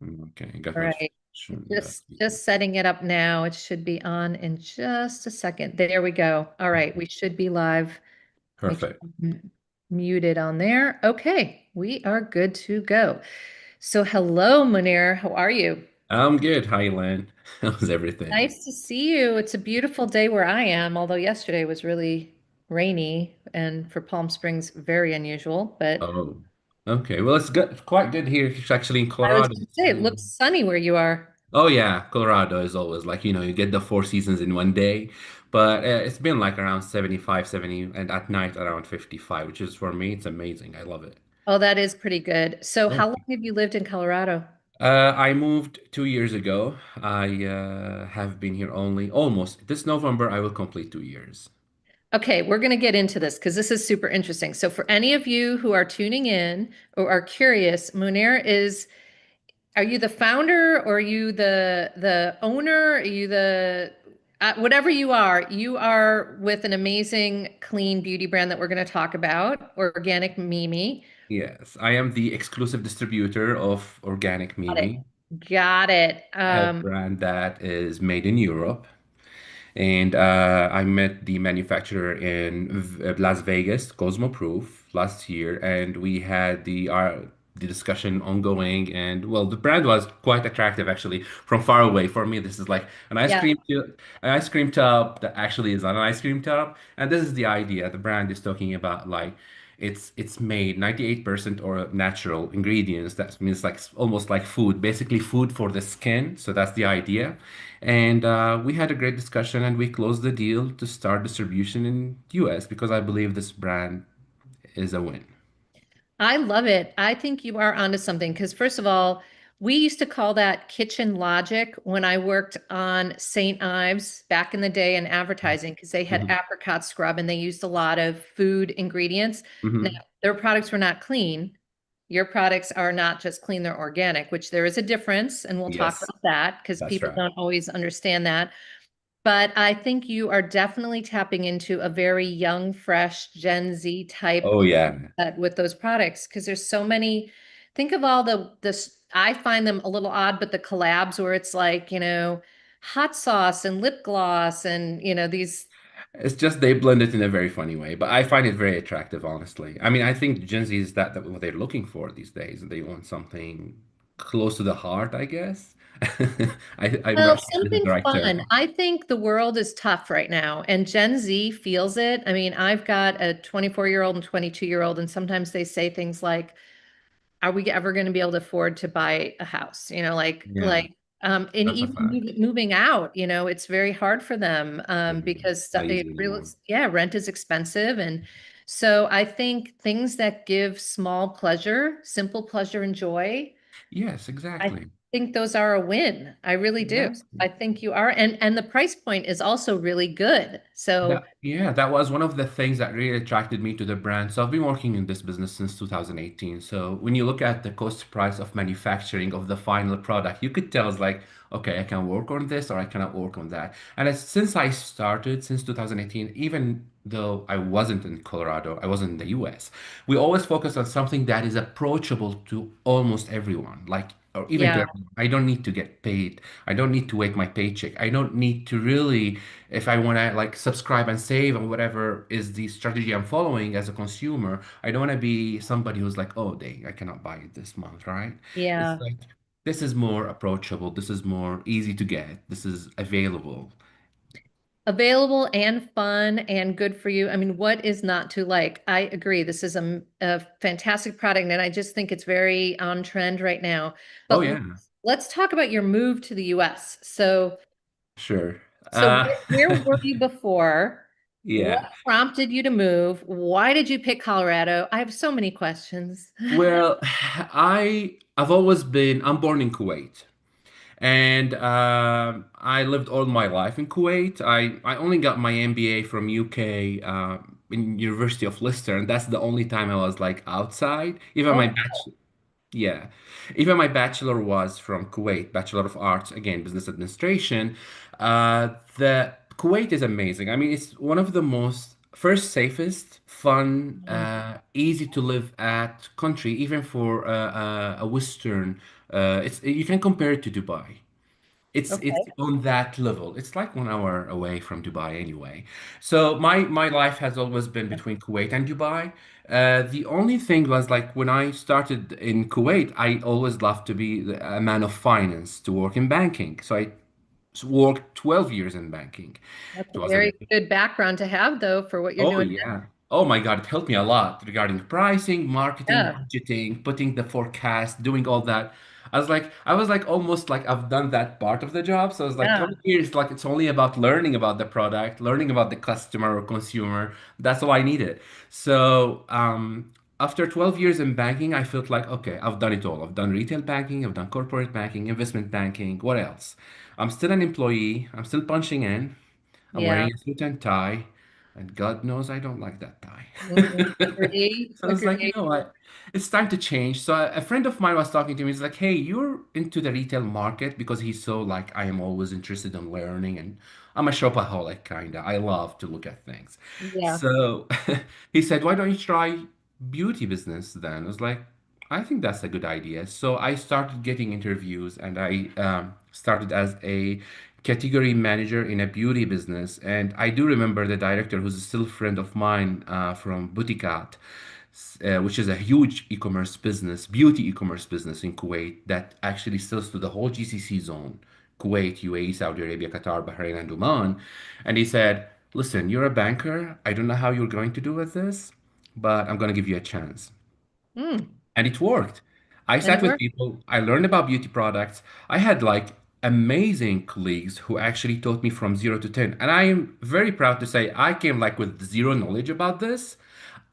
Okay, got All right. notification. Just setting it up now. It should be on in just a second. There we go. All right, we should be live. Make sure Perfect. I'm muted on there. Okay, we are good to go. So hello, Munir. How are you? I'm good. Hi, Len. How's everything? Nice to see you. It's a beautiful day where I am, although yesterday was really rainy and for Palm Springs, very unusual. But Oh, okay. Well, it's good, quite good here. It's actually in I was Colorado. going to say, it looks sunny where you are. Oh yeah, Colorado is always like, you get the four seasons in one day. But it's been like around 75, 70, and at night around 55, which is for me, it's amazing. I love it. Oh, that is pretty good. So how Thank long you. have you lived in Colorado? I moved 2 years ago. I have been here only almost this November. I will complete 2 years. Okay, we're going to get into this because this is super interesting. So, for any of you who are tuning in or are curious, Munir is, are you the founder or are you the owner? Are you the whatever you are with an amazing clean beauty brand that we're going to talk about, Organic Mimi. Yes, I am the exclusive distributor of Organic Got it. Mimi, Got it. a brand that is made in Europe. And I met the manufacturer in Las Vegas, Cosmo Proof, last year, and we had the discussion ongoing. And well, the brand was quite attractive actually from far away. For me, this is like Yeah. an ice cream tub that actually is not an ice cream tub. And this is the idea. The brand is talking about like it's made 98% or natural ingredients. That means like almost like food, basically food for the skin. So that's the idea. And we had a great discussion and we closed the deal to start distribution in US because I believe this brand is a win. I love it. I think you are onto something because, first of all, we used to call that kitchen logic when I worked on St. Ives back in the day in advertising because they had Hmm. apricot scrub and they used a lot of food ingredients. Now, Hmm. their products were not clean. Your products are not just clean, they're organic, which there is a difference. And we'll talk Yes, about that because that's people right. don't always understand that. But I think you are definitely tapping into a very young, fresh Gen Z type Oh yeah. with those products because there's so many. Think of all the this. I find them a little odd, but the collabs where it's like, hot sauce and lip gloss and these. It's just they blend it in a very funny way, but I find it very attractive, honestly. I mean, I think Gen Z is that what they're looking for these days. They want something close to the heart, I guess. I'm Well, not sure if this is something the right fun. term. I think the world is tough right now, and Gen Z feels it. I mean, I've got a 24-year-old and 22-year-old, and sometimes they say things like, are we ever going to be able to afford to buy a house? Yeah, And that's a even fact. moving out, it's very hard for them Yeah, because not it easy really, anymore. yeah, rent is expensive. And so I think things that give small pleasure, simple pleasure and joy, Yes, I exactly. think those are a win. I really do. Exactly. I think you are. And the price point is also really good. So That was one of the things that really attracted me to the brand. So I've been working in this business since 2018. So when you look at the cost price of manufacturing of the final product, you could tell it's like, okay, I can work on this or I cannot work on that. And since I started since 2018, even though I wasn't in Colorado, I wasn't in the US, we always focus on something that is approachable to almost everyone, like or even to yeah. everyone. I don't need to get paid. I don't need to wait my paycheck. I don't need to really if I want to like subscribe and save and whatever is the strategy I'm following as a consumer, I don't want to be somebody who's like, oh, dang, I cannot buy it this month, right? It's Yeah. like this is more approachable. This is more easy to get. This is available. Available and fun and good for you. I mean, what is not to like? I agree. This is a fantastic product, and I just think it's very on trend right now. Oh But yeah, let's talk about your move to the US. sure. So where were you before? What Yeah. prompted you to move? Why did you pick Colorado? I have so many questions. Well, I've always been I'm born in Kuwait. And I lived all my life in Kuwait. I only got my MBA from UK in University of Leicester, and that's the only time I was like outside. Even my Oh, bachelor, yeah, even my bachelor was from Kuwait, Bachelor of Arts, again, Business Administration. The Kuwait is amazing. I mean, it's one of the most first safest, fun, Mm. easy to live at country, even for a Western. It's you can compare it to Dubai. It's Okay. on that level. It's like 1 hour away from Dubai anyway. So my life has always been between Kuwait and Dubai. The only thing was like when I started in Kuwait, I always loved to be a man of finance, to work in banking. So I worked 12 years in banking. That's It a was a very good background to have, though, for what you're Oh doing. yeah. Oh my God, it helped me a lot regarding pricing, marketing, Yeah. budgeting, putting the forecast, doing all that. I was like almost like I've done that part of the job. So I was like, Yeah. coming here, it's like it's only about learning about the product, learning about the customer or consumer. That's all I needed. So after 12 years in banking, I felt like, okay, I've done it all. I've done retail banking, I've done corporate banking, investment banking. What else? I'm still an employee. I'm still punching in. I'm Yeah. wearing a suit and tie, and God knows I don't like that Mhm. tie. Agree. So I was like, you Agree. know what? It's time to change. So a friend of mine was talking to me. He's like, hey, you're into the retail market because he's so like, I am always interested in learning and I'm a shopaholic kind of. I love to look at things. Yeah. So he said, why don't you try beauty business then? I was like, I think that's a good idea. So I started getting interviews and I started as a category manager in a beauty business. And I do remember the director, who's still a friend of mine from Bouticat, which is a huge e-commerce business, beauty e-commerce business in Kuwait that actually sells to the whole GCC zone, Kuwait, UAE, Saudi Arabia, Qatar, Bahrain, and Oman. And he said, listen, you're a banker. I don't know how you're going to do with this, but I'm going to give you a chance. Mm. And it worked. I And sat it with worked. people, I learned about beauty products. I had like amazing colleagues who actually taught me from 0 to 10. And I am very proud to say I came like with zero knowledge about this.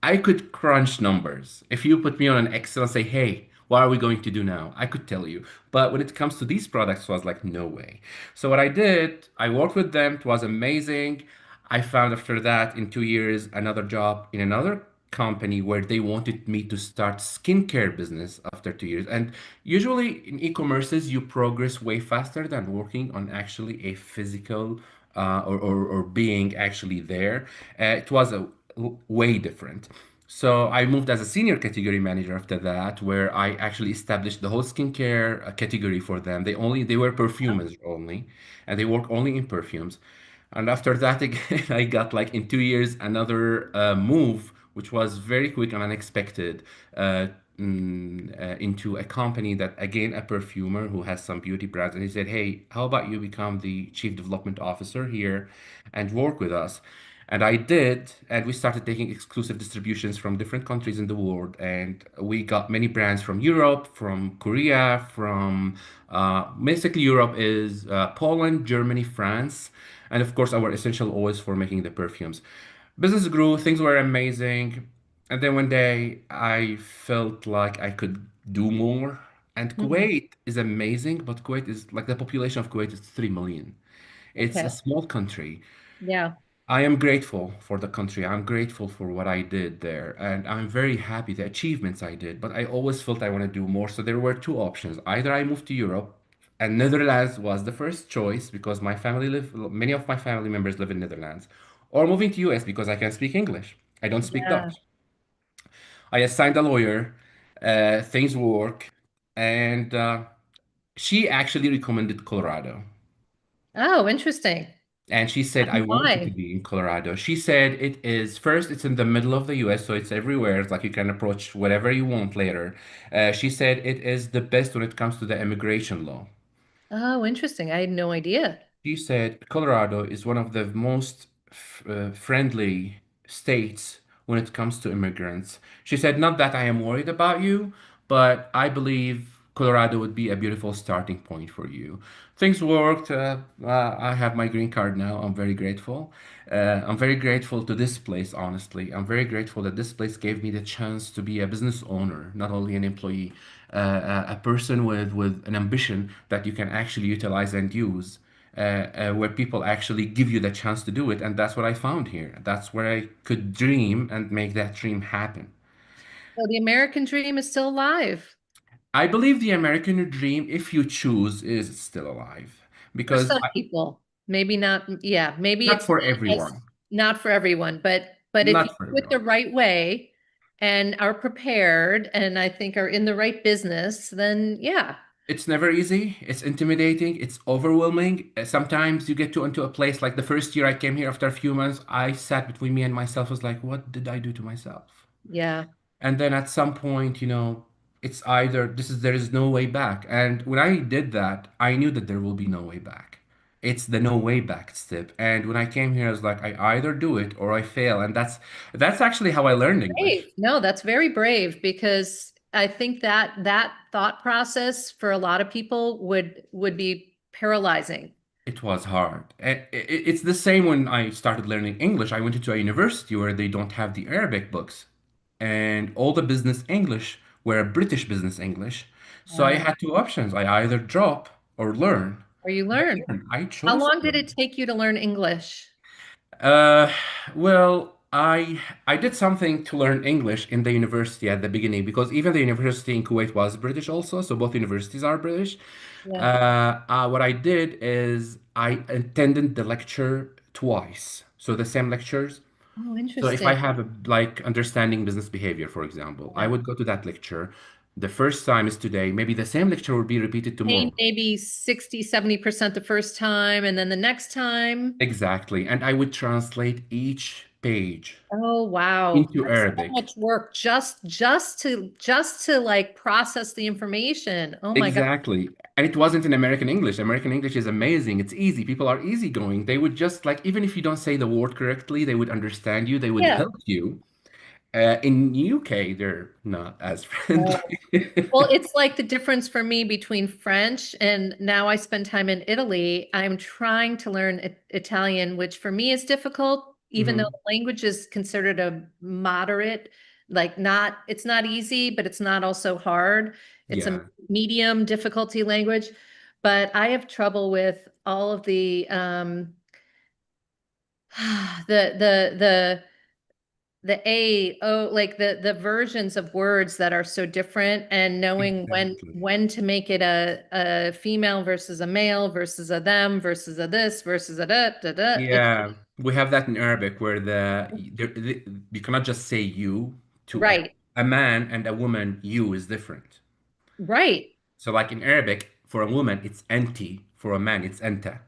I could crunch numbers. If you put me on an Excel and say, hey, what are we going to do now? I could tell you. But when it comes to these products, I was like, no way. So what I did, I worked with them. It was amazing. I found after that in 2 years another job in another company where they wanted me to start skincare business after 2 years. And usually in e-commerces, you progress way faster than working on actually a physical or being actually there. It was way different. So I moved as a senior category manager after that, where I actually established the whole skincare category for them. They were perfumers only, and they work only in perfumes. And after that, again, I got like in 2 years another move, which was very quick and unexpected, uh, into a company that, again, a perfumer who has some beauty brands. And he said, hey, how about you become the chief development officer here and work with us? And I did, and we started taking exclusive distributions from different countries in the world. And we got many brands from Europe, from Korea, from basically Europe is Poland, Germany, France, and of course our essential oils for making the perfumes. Business grew, things were amazing. And then one day I felt like I could do more. And Mm. Kuwait is amazing, but Kuwait is like the population of Kuwait is 3 million. It's a Okay. small country. Yeah. I am grateful for the country. I'm grateful for what I did there. And I'm very happy the achievements I did. But I always felt I want to do more. So there were two options. Either I moved to Europe, and Netherlands was the first choice because many of my family members live in Netherlands, or moving to US because I can speak English. I don't speak Yeah. Dutch. I assigned a lawyer, things work, and she actually recommended Colorado. Oh, interesting. And she said, I And want you to why? be in Colorado. She said it is first, it's in the middle of the US, so it's everywhere. It's like you can approach whatever you want later. She said it is the best when it comes to the immigration law. Oh, interesting. I had no idea. She said Colorado is one of the most friendly states when it comes to immigrants. She said, not that I am worried about you, but I believe Colorado would be a beautiful starting point for you. Things worked. I have my green card now. I'm very grateful. I'm very grateful to this place, honestly. I'm very grateful that this place gave me the chance to be a business owner, not only an employee, a person with an ambition that you can actually utilize and use where people actually give you the chance to do it. And that's what I found here. That's where I could dream and make that dream happen. So the American dream is still alive I believe the American dream, if you choose, is still alive for because some people. Maybe not. Yeah, maybe not it's for not as everyone. not for everyone, but But if you Not for do it the everyone. right way and are prepared and I think are in the right business, then yeah. It's never easy. It's intimidating. It's overwhelming. Sometimes you get to into a place like the first year I came here after a few months, I sat between me and myself, was like, what did I do to myself? Yeah. And then at some point, it's either there is no way back. And when I did that, I knew that there will be no way back. It's the no way back step. And when I came here, I was like, I either do it or I fail. And that's actually how I learned Brave. English. No, that's very brave because I think that that thought process for a lot of people would be paralyzing. It was hard. It's the same when I started learning English. I went into a university where they don't have the Arabic books, and all the business English were British business English. So I Wow. had two options. I either drop or learn. Or you And learn. again, I How chose long to did it learn. take you to learn English? Uh, well, I did something to learn English in the university at the beginning because even the university in Kuwait was British also, so both universities are British. Yeah. What I did is I attended the lecture twice, so the same lectures. Oh, So if I interesting. have like understanding business behavior, for example, I Yeah. would go to that lecture. The first time is today. Maybe the same lecture will be repeated Pain tomorrow. maybe 60, 70% the first time, and then the next time. Exactly. And I would translate each page Oh, wow. into That's so Arabic. much work just to like process the information. Oh my God. Exactly. And it wasn't in American English. American English is amazing. It's easy. People are easygoing. They would just like, even if you don't say the word correctly, they would understand you. They would Yeah. help you. In UK, they're not as friendly. Well, it's like the difference for me between French and now I spend time in Italy. I'm trying to learn Italian, which for me is difficult, even though hmm the language is considered a moderate, like not, it's not easy, but it's not also hard. It's a Yeah, medium difficulty language. But I have trouble with all of the the A, O, like the versions of words that are so different and knowing exactly. when to make it a female versus a male versus a them versus a this versus a da da da. It's Yeah, we have that in Arabic where you cannot just say you to right, a man and a woman, you is different. right. So like in Arabic, for a woman, it's anti. For a man, it's enta.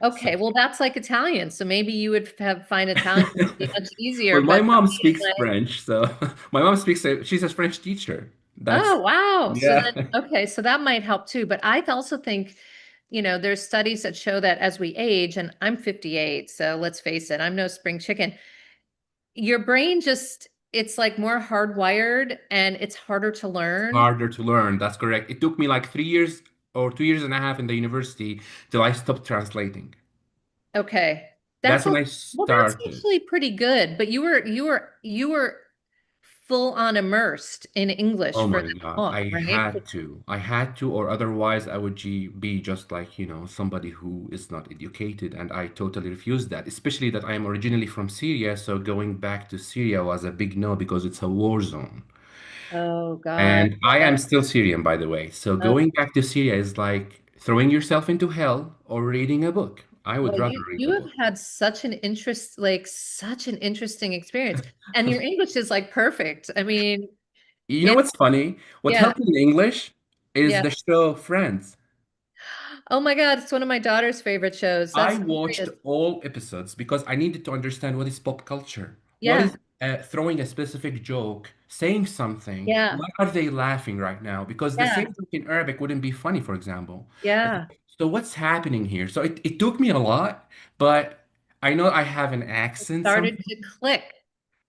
So Okay, well that's like Italian. So maybe you would have find Italian to be much easier, well, my but for mom me it's speaks like, French, so my mom speaks, she's a French teacher. That's, oh wow. So yeah. then okay, so that might help too. But I also think, there's studies that show that as we age, and I'm 58, so let's face it, I'm no spring chicken. Your brain just, it's like more hardwired and it's harder to learn. Harder to learn. That's correct. It took me like 3 years or 2 years and a half in the university till I stopped translating. Okay. That's That's when a I well, that's started. actually pretty good, but you were full on immersed in English Oh for my that God. long, I right? had to. I had to, or otherwise I would be just like, somebody who is not educated. And I totally refused that, especially that I am originally from Syria. So going back to Syria was a big no because it's a war zone. Oh God. And I am still Syrian, by the way. So Oh, going back to Syria is like throwing yourself into hell or reading a book. I would well, rather you read you a have book. had such an interesting experience. And your English is like perfect. I mean, You know it what's funny? What yeah, helped me in English is yeah. the show Friends. Oh my God, it's one of my daughter's favorite shows. I That's watched hilarious. all episodes because I needed to understand what is pop culture. What Yeah, is throwing a specific joke, saying something. yeah, Why are they laughing right now? Because the yeah, same joke in Arabic wouldn't be funny, for example. yeah. So what's happening here? So it took me a lot, but I know I have an accent Started something. to click.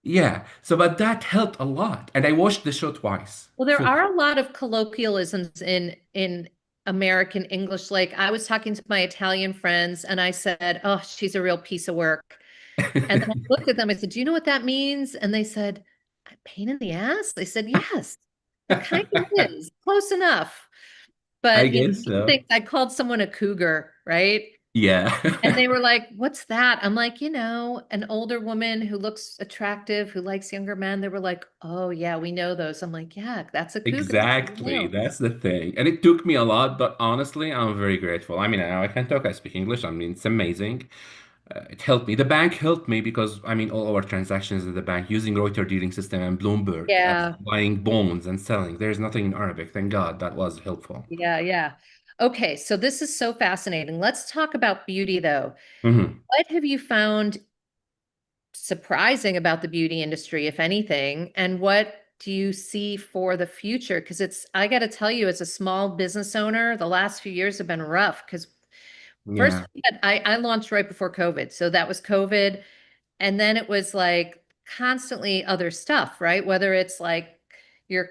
Yeah. So but that helped a lot. And I watched the show twice. Well, there Full. are a lot of colloquialisms in American English. Like I was talking to my Italian friends and I said, "Oh, she's a real piece of work." And then I looked at them, I said, "Do you know what that means?" And they said, "A pain in the ass." I said, "Yes, it kind of is. Close enough." I But guess some so. things I called someone a cougar, right? Yeah. And they were like, "What's that?" I'm like, an older woman who looks attractive, who likes younger men. They were like, "Oh, yeah, we know those." I'm like, "Yeah, that's a cougar." Exactly. That's the thing. And it took me a lot, but honestly, I'm very grateful. I mean, now I can talk, I speak English. I mean, it's amazing. It helped me. The bank helped me because I mean all our transactions at the bank using Reuters dealing system and Bloomberg, Yeah, buying bonds and selling. There's nothing in Arabic. Thank God that was helpful. yeah, yeah. Okay, so this is so fascinating. Let's talk about beauty though. Hmm. What have you found surprising about the beauty industry, if anything? And what do you see for the future? Because I got to tell you, as a small business owner, the last few years have been rough. Because first, Yeah. I launched right before COVID. So that was COVID. And then it was like constantly other stuff, right? Whether it's like your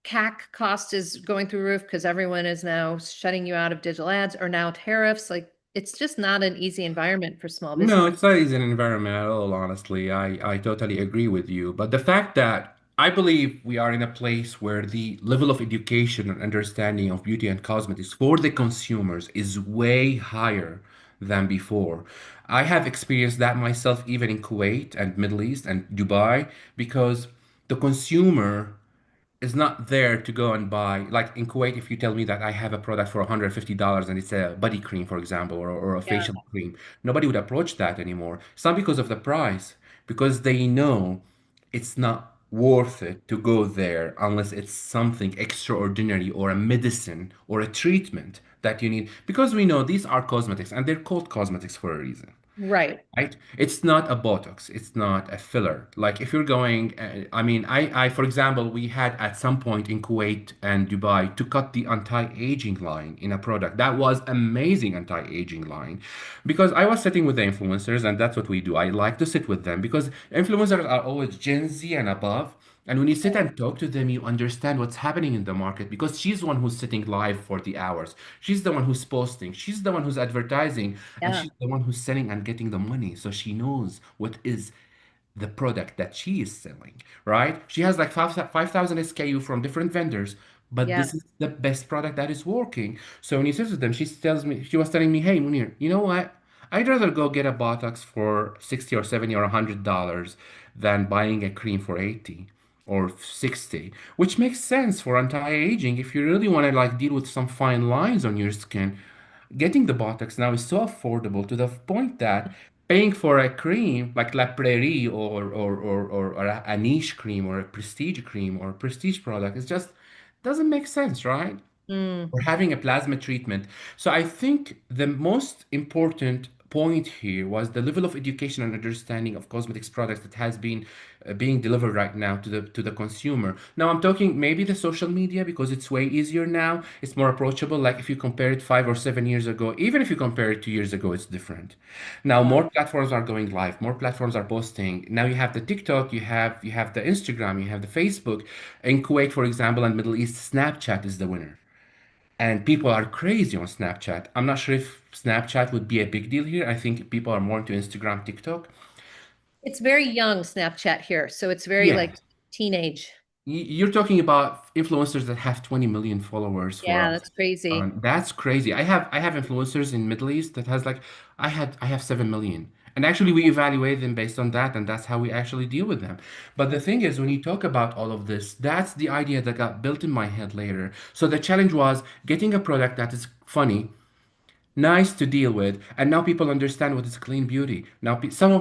CAC cost is going through the roof because everyone is now shutting you out of digital ads, or now tariffs. Like it's just not an easy environment for small No, business. it's not easy an environment at all, honestly. I totally agree with you. But the fact that I believe we are in a place where the level of education and understanding of beauty and cosmetics for the consumers is way higher than before. I have experienced that myself even in Kuwait and Middle East and Dubai because the consumer is not there to go and buy. Like in Kuwait, if you tell me that I have a product for $150 and it's a body cream, for example, or a Yeah, facial cream, nobody would approach that anymore. It's not because of the price, because they know it's not worth it to go there unless it's something extraordinary or a medicine or a treatment that you need. Because we know these are cosmetics and they're called cosmetics for a reason. right. Right? It's not a Botox. It's not a filler. Like if you're going, I mean, for example, we had at some point in Kuwait and Dubai to cut the anti-aging line in a product. That was amazing anti-aging line because I was sitting with the influencers and that's what we do. I like to sit with them because influencers are always Gen Z and above. And when you sit and talk to them, you understand what's happening in the market because she's the one who's sitting live for the hours. She's the one who's posting. She's the one who's advertising. And Yeah, she's the one who's selling and getting the money. So she knows what is the product that she is selling, right? She has like 5,000 SKU from different vendors, but yeah, this is the best product that is working. So when you sit with them, she was telling me, hey, Munir, you know what? I'd rather go get a Botox for 60 or 70 or $100 than buying a cream for 80 or 60, which makes sense for anti-aging. If you really want to like deal with some fine lines on your skin, getting the Botox now is so affordable to the point that paying for a cream like La Prairie or a niche cream or a prestige cream or a prestige product is just doesn't make sense, right? mm. Or having a plasma treatment. So I think the most important point here was the level of education and understanding of cosmetics products that has been being delivered right now to the consumer. Now I'm talking maybe the social media because it's way easier now. It's more approachable. Like if you compare it 5 or 7 years ago, even if you compare it 2 years ago, it's different. Now Yeah. more platforms are going live, more platforms are posting. Now you have the TikTok, you have the Instagram, you have the Facebook. In Kuwait, for example, and Middle East, Snapchat is the winner. And people are crazy on Snapchat. I'm not sure if Snapchat would be a big deal here. I think people are more into Instagram, TikTok. It's very young Snapchat here, so it's very Yeah. like teenage. You're talking about influencers that have 20 million followers for Yeah, us. that's crazy. That's crazy. I have influencers in Middle East that has like I have 7 million. And actually we evaluate them based on that and that's how we actually deal with them. But the thing is when you talk about all of this, that's the idea that got built in my head later. So the challenge was getting a product that is funny, nice to deal with, and now people understand what is clean beauty. Now some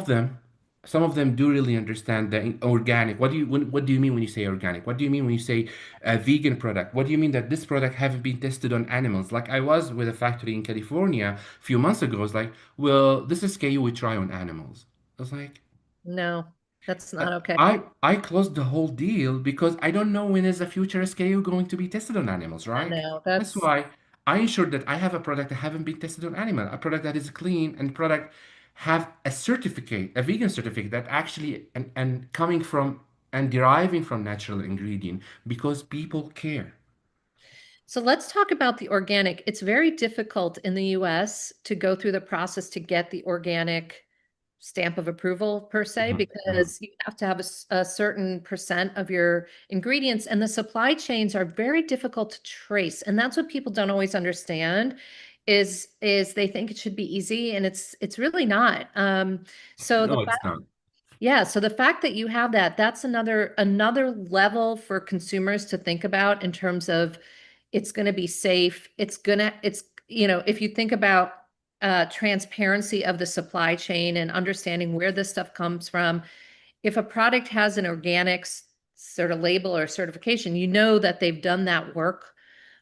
of them do really understand the organic. What do you mean when you say organic? What do you mean when you say a vegan product? What do you mean that this product haven't been tested on animals? Like I was with a factory in California a few months ago. I was like, well, this is SKU we try on animals. I was like, No, that's uh, not okay. I closed the whole deal because I don't know when is the future SKU going to be tested on animals, I right? know. That's That's why I ensured that I have a product that haven't been tested on animal, a product that is clean and product have a certificate, a vegan certificate that actually and coming from and deriving from natural ingredient because people care. So let's talk about the organic. It's very difficult in the US to go through the process to get the organic stamp of approval per se, Mhm, mhm. because you have to have a certain percent of your ingredients, and the supply chains are very difficult to trace. And that's what people don't always understand is they think it should be easy, and it's really not. So the No, it's not. Yeah, so the fact that you have that, that's another level for consumers to think about in terms of it's going to be safe. It's if you think about transparency of the supply chain and understanding where this stuff comes from. If a product has an organic sort of label or certification, you know that they've done that work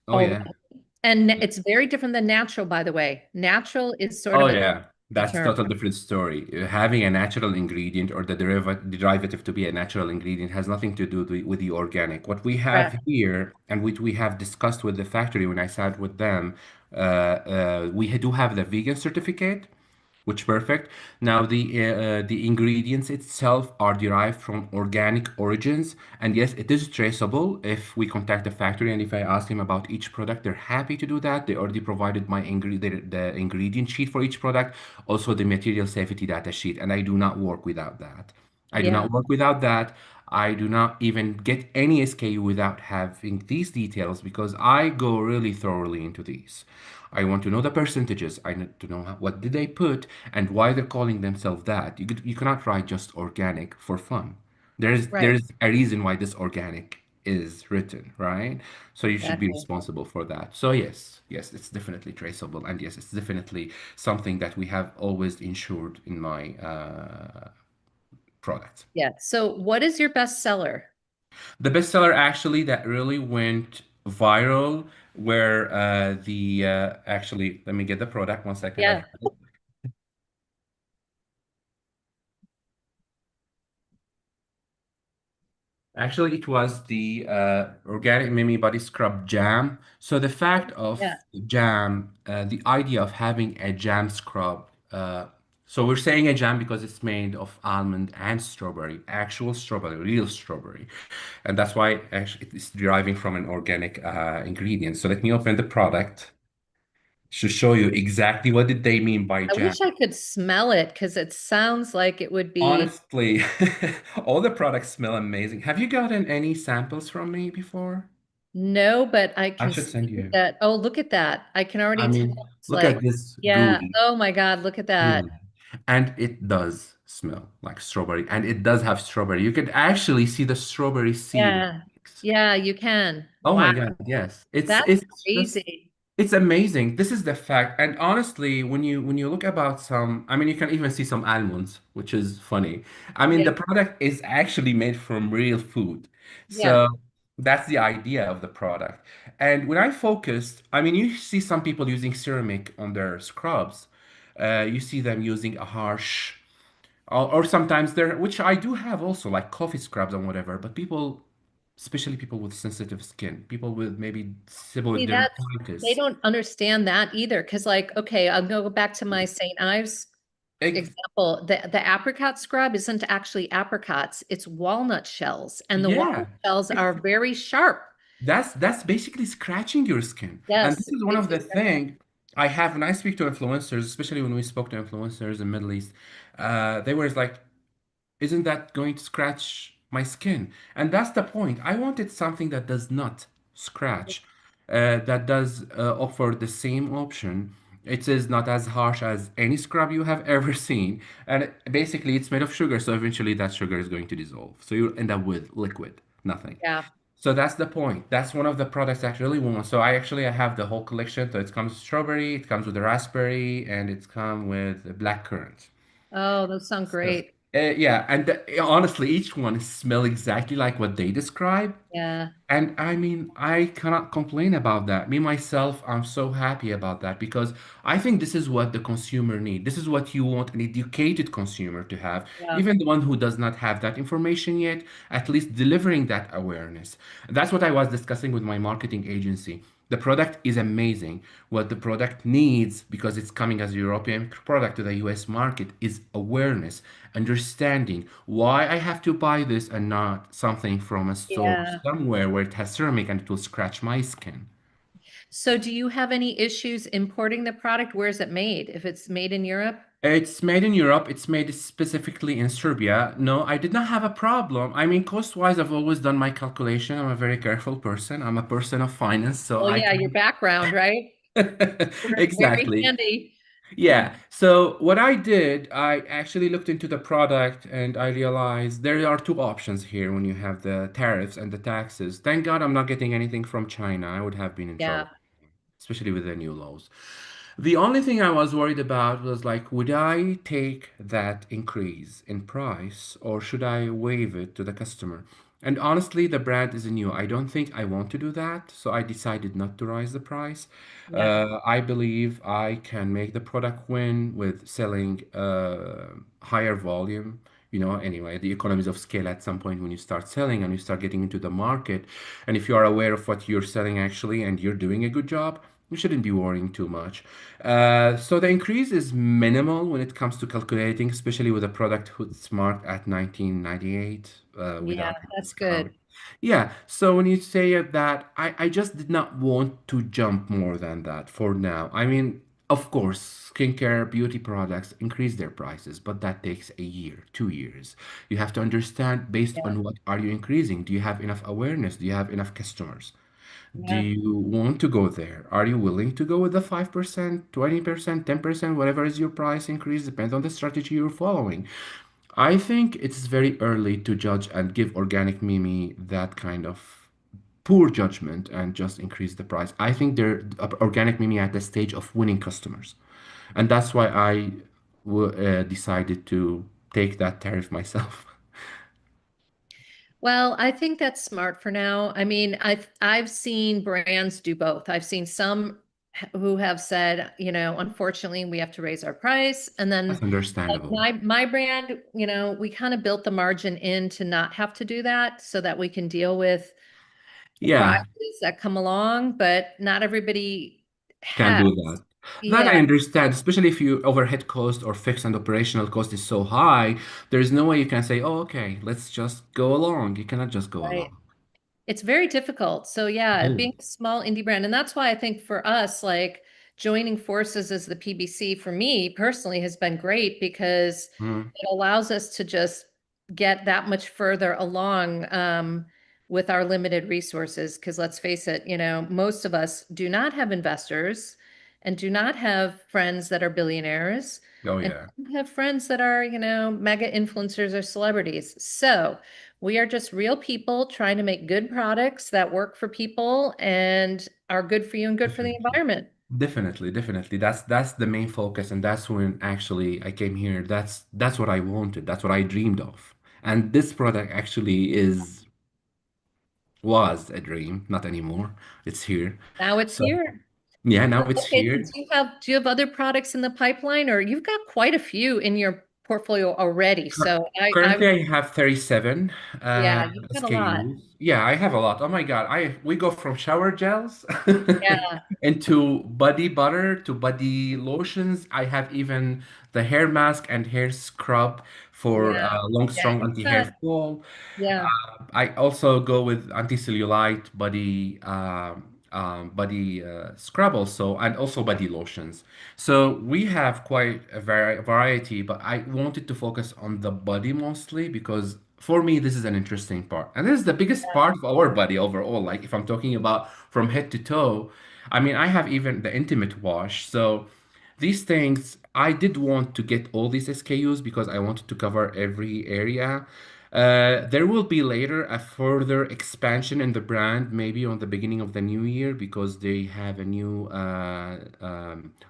Oh already. yeah. And it's very different than natural, by the way. Natural is sort Oh of a yeah, that's term. total different story. Having a natural ingredient or the derivative to be a natural ingredient has nothing to do with the organic. What we have Correct. here, and which we have discussed with the factory when I sat with them, we do have the vegan certificate, which perfect. Now the ingredients itself are derived from organic origins, and yes, it is traceable. If we contact the factory and if I ask them about each product, they're happy to do that. They already provided the ingredient sheet for each product, also the material safety data sheet, and I do not work without that. I do Yeah, not work without that. I do not even get any SKU without having these details because I go really thoroughly into these. I want to know the percentages. I need to know what did they put and why they're calling themselves that. You cannot write just organic for fun. right. There's a reason why this organic is written, right? So you should be Exactly. responsible for that. So yes, it's definitely traceable, and yes, it's definitely something that we have always ensured in my products. Yeah. So what is your best seller? The bestseller actually that really went viral, where the actually let me get the product 1 second. I Yeah. have it. Actually, it was the organic Mimi Body Scrub Jam. So the fact Yeah. of jam, the idea of having a jam scrub. So we're saying a jam because it's made of almond and strawberry, actual strawberry, real strawberry, and that's why actually it's deriving from an organic ingredient. So let me open the product to show you exactly what did they mean by I jam. wish I could smell it because it sounds like it would be Honestly, all the products smell amazing. Have you gotten any samples from me before? no, but I I can should send see you. that. Oh, look at that. I can I already tell mean, it's look at like, this yeah. gooey Oh my God, look at that. feeling. And it does smell like strawberry, and it does have strawberry. You can actually see the strawberry seed in the Yeah. mix. Yeah, you can. Oh my Wow. God, yes. That's It's just crazy. it's amazing. This is the fact. And honestly, when you look about some, I mean, you can even see some almonds, which is funny. I mean, Yeah. the product is actually made from real food. Yeah. So that's the idea of the product. And when I focused, I mean, you see some people using ceramic on their scrubs. You see them using a harsh or sometimes there, which I do have also, like coffee scrubs and whatever, but people, especially people with sensitive skin, people with maybe seborrheic See, they dermatitis. don't understand that either. Because, like, okay, I'll go back to my St. Ives Ex- example. The apricot scrub isn't actually apricots, it's walnut shells. And the yeah, walnut shells are very sharp. that's basically scratching your skin. And this Yes, is one of the basically. thing I have when I speak to influencers, especially when we spoke to influencers in Middle East, they were like, isn't that going to scratch my skin? And that's the point. I wanted something that does not scratch, that does offer the same option. It is not as harsh as any scrub you have ever seen. And basically, it's made of sugar. So eventually, that sugar is going to dissolve. So you end up with liquid, nothing. Yeah. So that's the point. That's one of the products I really want. So I have the whole collection. So it comes with strawberry, it comes with the raspberry, and it's come with black currant. Oh, those sound So, great. yeah, and honestly, each one smell exactly like what they describe. Yeah. And I mean, I cannot complain about that. Me myself, I'm so happy about that because I think this is what the consumer need. This is what you want an educated consumer to have. Yeah. Even the one who does not have that information yet, at least delivering that awareness. That's what I was discussing with my marketing agency. The product is amazing. What the product needs, because it's coming as a European product to the US market, is awareness, understanding why I have to buy this and not something from a store Yeah. somewhere where it has ceramic and it will scratch my skin. So do you have any issues importing the product? Where is it made? If it's made in Europe? It's made in Europe. It's made specifically in Serbia. No, I did not have a problem. I mean, cost-wise, I've always done my calculation. I'm a very careful person. I'm a person of finance, so Well, I yeah, your background, right? Very exactly. handy. Yeah. So what I did, I actually looked into the product and I realized there are two options here when you have the tariffs and the taxes. Thank God I'm not getting anything from China. I would have been in trouble, Yeah. especially with the new laws. The only thing I was worried about was like, would I take that increase in price or should I waive it to the customer? And honestly, the brand is new. I don't think I want to do that, so I decided not to raise the price. Yeah. I believe I can make the product win with selling higher volume. Anyway, the economies of scale at some point when you start selling and you start getting into the market, and if you are aware of what you're selling actually and you're doing a good job, you shouldn't be worrying too much. So the increase is minimal when it comes to calculating, especially with a product who's marked at 1998 Yeah, without a that's discount. good. Yeah, so when you say that, I just did not want to jump more than that for now. I mean, of course, skincare, beauty products increase their prices, but that takes a year, 2 years. You have to understand based Yeah. on what are you increasing? Do you have enough awareness? Do you have enough customers? Do Yeah. you want to go there? Are you willing to go with the 5%, 20%, 10%, whatever is your price increase, depends on the strategy you're following. I think it's very early to judge and give Organic Mimi that kind of poor judgment and just increase the price. I think they're Organic Mimi at the stage of winning customers. And that's why I decided to take that tariff myself. Well, I think that's smart for now. I mean, I've seen brands do both. I've seen some who have said, unfortunately, we have to raise our price. And That's then like understandable. my brand, we kind of built the margin in to not have to do that so that we can deal with Yeah, surprises that come along, but not everybody can has. do that. That Yeah, I understand, especially if your overhead cost or fixed and operational cost is so high, there's no way you can say, oh, okay, let's just go along. You cannot just go right. along. It's very difficult. So It yeah, being is. a small indie brand, and that's why I think for us, like joining forces as the PBC for me personally has been great because Mhm. it allows us to just get that much further along with our limited resources. Because let's face it, most of us do not have investors and do not have friends that are billionaires Oh, and yeah. don't have friends that are, mega influencers or celebrities. So we are just real people trying to make good products that work for people and are good for you and good for the Definitely. environment. Definitely, definitely. That's the main focus, and that's when actually I came here. That's what I wanted. That's what I dreamed of. And this product actually was a dream, not anymore. It's here. Now it's So here. yeah, So, now it's okay, so here. do you have other products in the pipeline, or you've got quite a few in your portfolio already? So I Currently, I have 37 yeah, you've got a lot. SKUs. Yeah, I have a lot. Oh my God, we go from shower gels Yeah, into body butter to body lotions. I have even the hair mask and hair scrub for yeah, long, yeah. strong You've anti-hair got fall. yeah, I also go with anti-cellulite body scrub also, and also body lotions. So we have quite a variety, but I wanted to focus on the body mostly because for me this is an interesting part, and this is the biggest yeah, part of our body overall. Like if I'm talking about from head to toe, I mean I have even the intimate wash. So these things, I did want to get all these SKUs because I wanted to cover every area. There will be later a further expansion in the brand, maybe on the beginning of the new year, because they have a new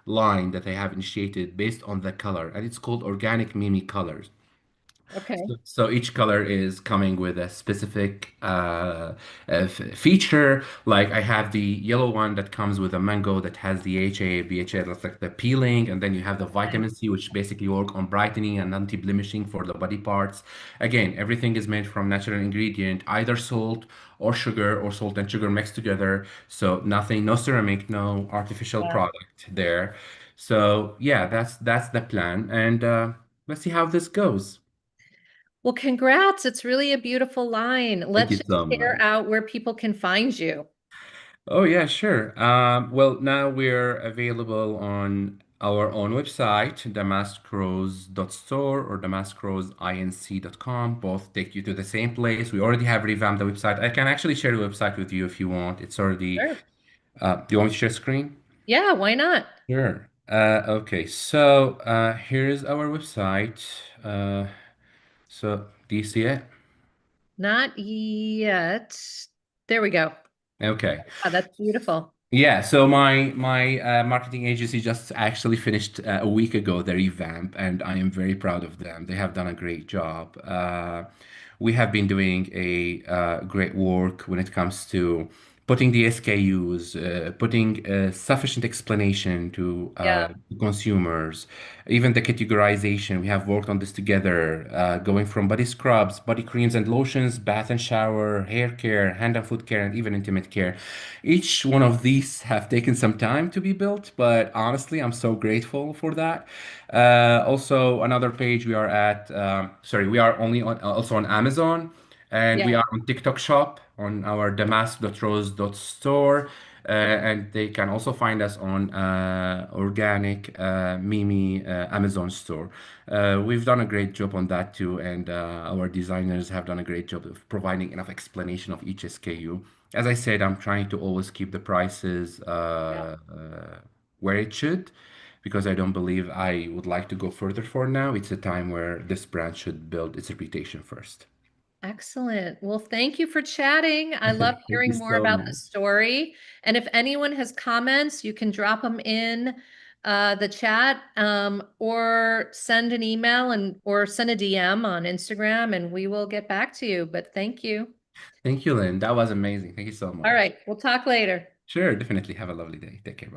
line that they have initiated based on the color, and it's called Organic Mimi Colors. okay. So each color is coming with a specific feature. Like I have the yellow one that comes with a mango that has the HA, BHA, that's like the peeling, and then you have the vitamin C, which basically work on brightening and anti-blemishing for the body parts. Again, everything is made from natural ingredient, either salt or sugar or salt and sugar mixed together. So nothing, no ceramic, no artificial Yeah. product there. So yeah, that's the plan, and let's see how this goes. Well, congrats. It's really a beautiful line. Thank Let's you just so share much. out where people can find you. Oh, yeah, sure. Well, now we're available on our own website, damaskrose.store or damaskrosinc.com. Both take you to the same place. We already have revamped the website. I can actually share the website with you if you want. It's already, Sure. do you want me to share screen? Yeah, why not? Sure. Okay, so here's our website. So do you see it? Not yet. There we go. Okay. Oh, that's beautiful. Yeah, so my marketing agency just actually finished a week ago the revamp, and I am very proud of them. They have done a great job. We have been doing a great work when it comes to putting the SKUs, putting sufficient explanation to Yeah, consumers, even the categorization. We have worked on this together, going from body scrubs, body creams and lotions, bath and shower, hair care, hand and foot care, and even intimate care. Each one of these have taken some time to be built, but honestly, I'm so grateful for that. Also, another page we are at, sorry, we are only on also on Amazon, and we yeah, are on TikTok Shop on our damask.rose.store. And they can also find us on Organic Mimi Amazon store. We've done a great job on that too, and our designers have done a great job of providing enough explanation of each SKU. As I said, I'm trying to always keep the prices yeah. where it should, because I don't believe I would like to go further for now. It's a time where this brand should build its reputation first. Excellent. Well, thank you for chatting. I love Thank you hearing more so about the much. story. And if anyone has comments, you can drop them in the chat, or send an email and or send a DM on Instagram, and we will get back to you. But thank you. Thank you, Lynn. That was amazing. Thank you so All much. right, we'll talk later. Sure, definitely have a lovely day. Take care. Bye.